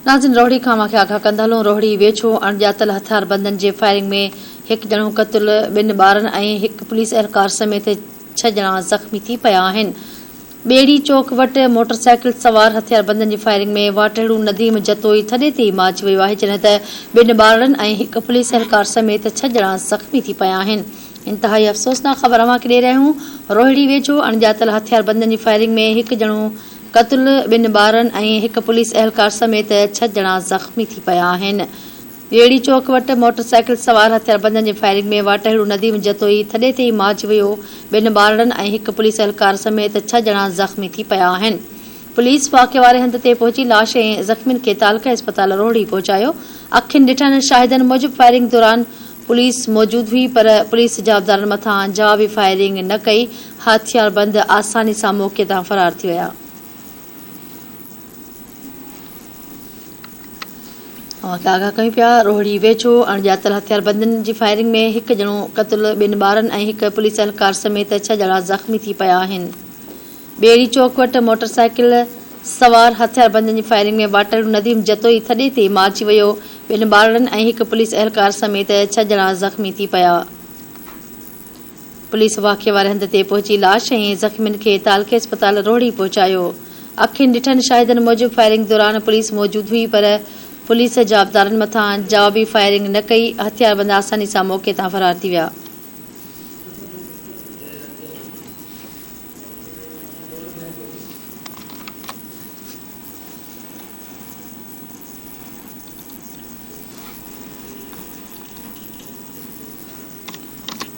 नाज़िन रोहड़ी खां मूंखे आगाह कंदा हलूं। रोहड़ी वेझो अणॼातल हथियारबंदनि जे फायरिंग में हिकु ॼणो क़तल, 2 ॿारनि ऐं हिकु पुलिस एहलकार समेत 6 ॼणा ज़ख़्मी थी पिया आहिनि। ॿेड़ी चौक वटि मोटरसाइकिल सवार हथियारबंदनि जी फायरिंग में वाटड़ू नदीम जतोई थॾे ते माची वियो आहे, जॾहिं त 2 ॿारनि ऐं हिकु पुलिस एहलकार समेत 6 ॼणा ज़ख़्मी थी पिया आहिनि। इंतहाई अफ़सोसनाक ख़बर अव्हांखे ॾेई रहिया आहियूं। रोहिड़ी वेझो अणॼातल हथियारबंदनि जी फायरिंग में हिकु ॼणो क़तल, 2 ॿारनि ऐं हिकु पुलिस एहलकार समेत 6 ॼणा ज़ख़्मी थी पिया आहिनि। ॿेड़ी चौक वटि मोटरसाइकिल सवार हथियारबंदनि जी फायरिंग में वाटड़ू नदीम जतोई थॾे ते माच वियो। 2 ॿारनि ऐं हिकु पुलिस एहलकार समेत 6 ॼणा ज़ख़्मी थी पिया आहिनि। पुलिस वाक़े वारे हंध ते पहुची लाश ऐं ज़ख़्मियुनि खे तालका इस्पताल रोहड़ी पहुचायो। अखियुनि ॾिठनि शाहिदनि मूजिबि फायरिंग दौरान पुलिस मौजूदु हुई, पर पुलिस जवाबदारनि मथां जवाबी फायरिंग न कई। हथियारबंद आसानी सां मौक़े तां फ़रार थी विया। आगाह कयूं पिया। रोहड़ी वेझो अणॼातल हथियारबंदनि जी फायरिंग में हिकु ॼणो क़तल, 2 ॿारनि ऐं हिकु पुलिस एहलकार समेत 6 ॼणा ज़ख़्मी थी पिया आहिनि। ॿेड़ी चौक वटि मोटरसाइकिल सवार हथियारबंदनि जी फायरिंग में वाटड़ू नदीम जतोई थॾे ते माची वियो। 2 ॿारनि ऐं हिकु पुलिस एहलकार समेत 6 ॼणा ज़ख़्मी थी पिया। पुलिस वाक़े वारे हंध ते पहुची लाश ऐं ज़ख़्मियुनि खे तालके इस्पताल रोहड़ी पहुचायो। अखियुनि ॾिठनि शाहिदनि मूजिबि फायरिंग दौरान पुलिस मौजूदु हुई, पर पुलिस जवाबदारनि मथां जवाबी फायरिंग न कई। हथियारबंद आसानी सां मौक़े तां फ़रार थी विया।